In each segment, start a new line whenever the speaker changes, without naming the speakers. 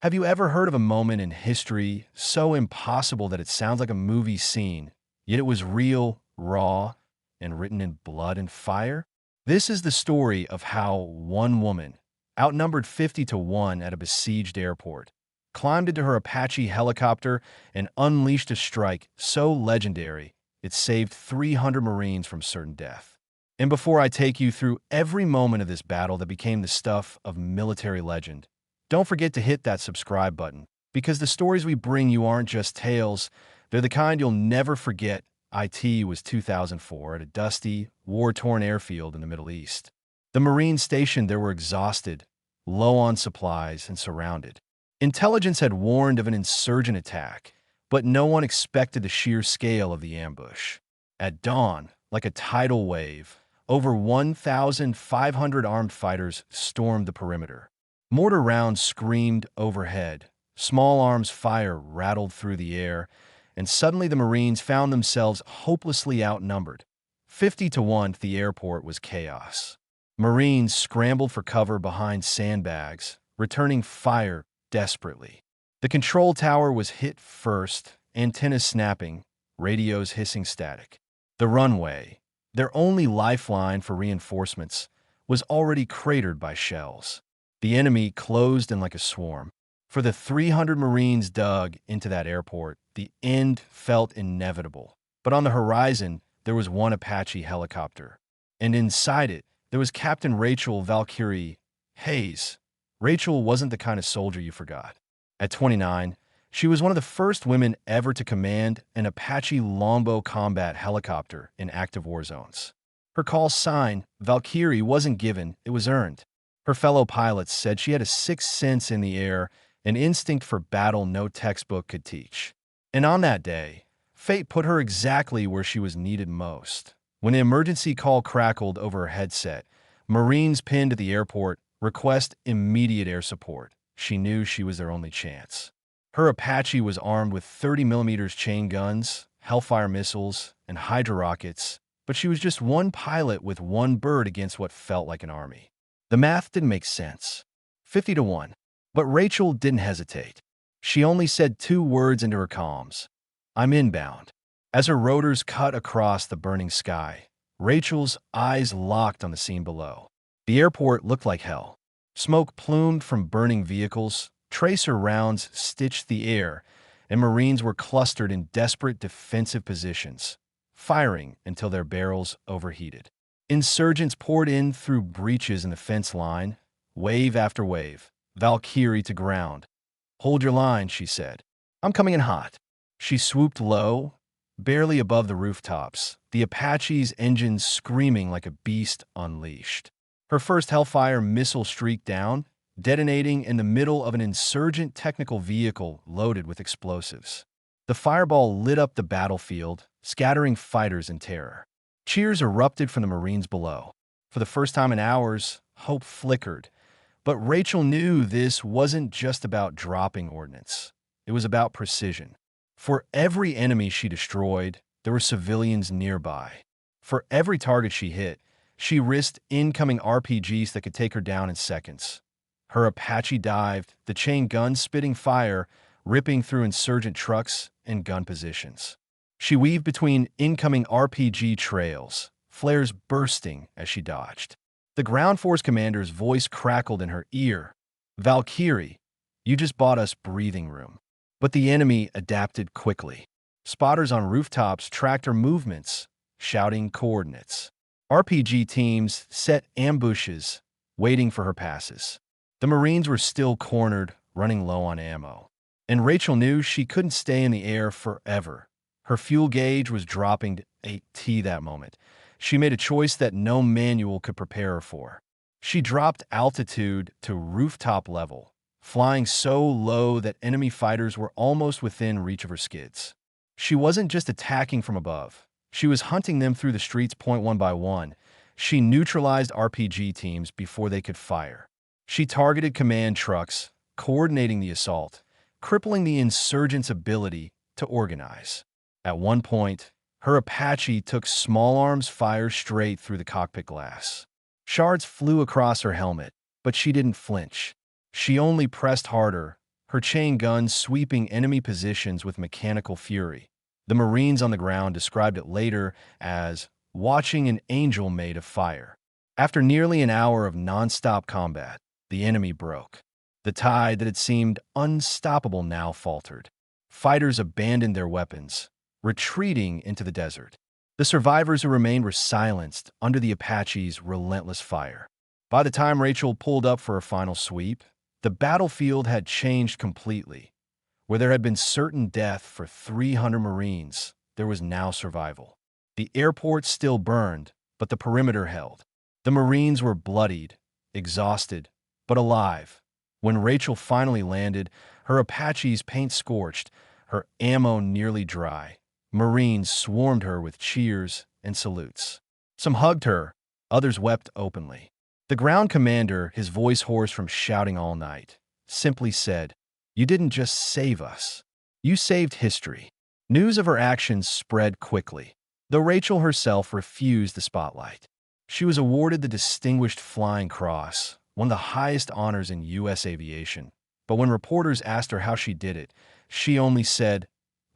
Have you ever heard of a moment in history so impossible that it sounds like a movie scene, yet it was real, raw, and written in blood and fire? This is the story of how one woman, outnumbered 50 to 1 at a besieged airport, climbed into her Apache helicopter and unleashed a strike so legendary it saved 300 Marines from certain death. And before I take you through every moment of this battle that became the stuff of military legend, don't forget to hit that subscribe button, because the stories we bring you aren't just tales, they're the kind you'll never forget. It was 2004 at a dusty, war-torn airfield in the Middle East. The Marines stationed there were exhausted, low on supplies, and surrounded. Intelligence had warned of an insurgent attack, but no one expected the sheer scale of the ambush. At dawn, like a tidal wave, over 1,500 armed fighters stormed the perimeter. Mortar rounds screamed overhead, small arms fire rattled through the air, and suddenly the Marines found themselves hopelessly outnumbered. 50 to 1, the airport was chaos. Marines scrambled for cover behind sandbags, returning fire desperately. The control tower was hit first, antennas snapping, radios hissing static. The runway, their only lifeline for reinforcements, was already cratered by shells. The enemy closed in like a swarm. For the 300 Marines dug into that airport, the end felt inevitable. But on the horizon, there was one Apache helicopter. And inside it, there was Captain Rachel Valkyrie Hayes. Rachel wasn't the kind of soldier you forgot. At 29, she was one of the first women ever to command an Apache longbow combat helicopter in active war zones. Her call sign, Valkyrie, wasn't given, it was earned. Her fellow pilots said she had a sixth sense in the air, an instinct for battle no textbook could teach. And on that day, fate put her exactly where she was needed most. When the emergency call crackled over her headset, Marines pinned at the airport request immediate air support. She knew she was their only chance. Her Apache was armed with 30mm chain guns, Hellfire missiles, and Hydra rockets, but she was just one pilot with one bird against what felt like an army. The math didn't make sense. 50 to 1. But Rachel didn't hesitate. She only said 2 words into her comms. I'm inbound. As her rotors cut across the burning sky, Rachel's eyes locked on the scene below. The airport looked like hell. Smoke plumed from burning vehicles, tracer rounds stitched the air, and Marines were clustered in desperate defensive positions, firing until their barrels overheated. Insurgents poured in through breaches in the fence line, wave after wave, Valkyrie to ground. Hold your line, she said. I'm coming in hot. She swooped low, barely above the rooftops, the Apache's engines screaming like a beast unleashed. Her first Hellfire missile streaked down, detonating in the middle of an insurgent technical vehicle loaded with explosives. The fireball lit up the battlefield, scattering fighters in terror. Cheers erupted from the Marines below. For the first time in hours, hope flickered. But Rachel knew this wasn't just about dropping ordnance. It was about precision. For every enemy she destroyed, there were civilians nearby. For every target she hit, she risked incoming RPGs that could take her down in seconds. Her Apache dived, the chain gun spitting fire, ripping through insurgent trucks and gun positions. She weaved between incoming RPG trails, flares bursting as she dodged. The ground force commander's voice crackled in her ear. Valkyrie, you just bought us breathing room. But the enemy adapted quickly. Spotters on rooftops tracked her movements, shouting coordinates. RPG teams set ambushes, waiting for her passes. The Marines were still cornered, running low on ammo. And Rachel knew she couldn't stay in the air forever. Her fuel gauge was dropping to 8T that moment. She made a choice that no manual could prepare her for. She dropped altitude to rooftop level, flying so low that enemy fighters were almost within reach of her skids. She wasn't just attacking from above. She was hunting them through the streets point one by one. She neutralized RPG teams before they could fire. She targeted command trucks, coordinating the assault, crippling the insurgents' ability to organize. At one point, her Apache took small arms fire straight through the cockpit glass. Shards flew across her helmet, but she didn't flinch. She only pressed harder, her chain guns sweeping enemy positions with mechanical fury. The Marines on the ground described it later as watching an angel made of fire. After nearly an hour of nonstop combat, the enemy broke. The tide that had seemed unstoppable now faltered. Fighters abandoned their weapons, retreating into the desert. The survivors who remained were silenced under the Apache's relentless fire. By the time Rachel pulled up for her final sweep, the battlefield had changed completely. Where there had been certain death for 300 Marines, there was now survival. The airport still burned, but the perimeter held. The Marines were bloodied, exhausted, but alive. When Rachel finally landed, her Apache's paint scorched, her ammo nearly dry. Marines swarmed her with cheers and salutes. Some hugged her, others wept openly. The ground commander, his voice hoarse from shouting all night, simply said, "You didn't just save us. You saved history." News of her actions spread quickly, though Rachel herself refused the spotlight. She was awarded the Distinguished Flying Cross, one of the highest honors in U.S. aviation. But when reporters asked her how she did it, she only said,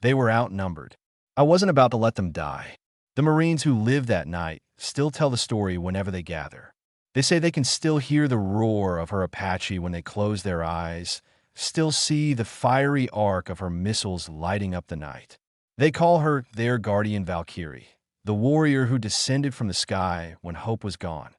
"They were outnumbered. I wasn't about to let them die." The Marines who lived that night still tell the story whenever they gather. They say they can still hear the roar of her Apache when they close their eyes, still see the fiery arc of her missiles lighting up the night. They call her their guardian Valkyrie, the warrior who descended from the sky when hope was gone.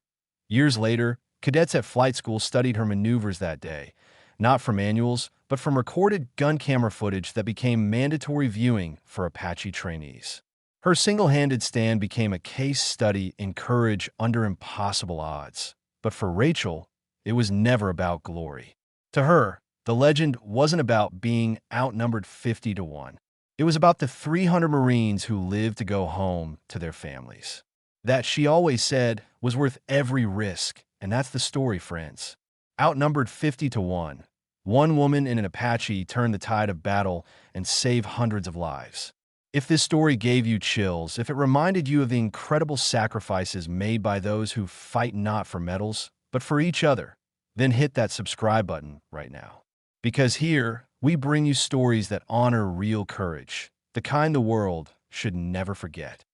Years later, cadets at flight school studied her maneuvers that day, not from manuals, but from recorded gun camera footage that became mandatory viewing for Apache trainees. Her single-handed stand became a case study in courage under impossible odds. But for Rachel, it was never about glory. To her, the legend wasn't about being outnumbered 50 to 1. It was about the 300 Marines who lived to go home to their families. That, she always said, was worth every risk, and that's the story, friends. Outnumbered 50 to 1. One woman in an Apache turned the tide of battle and saved hundreds of lives. If this story gave you chills, if it reminded you of the incredible sacrifices made by those who fight not for medals, but for each other, then hit that subscribe button right now. Because here, we bring you stories that honor real courage, the kind the world should never forget.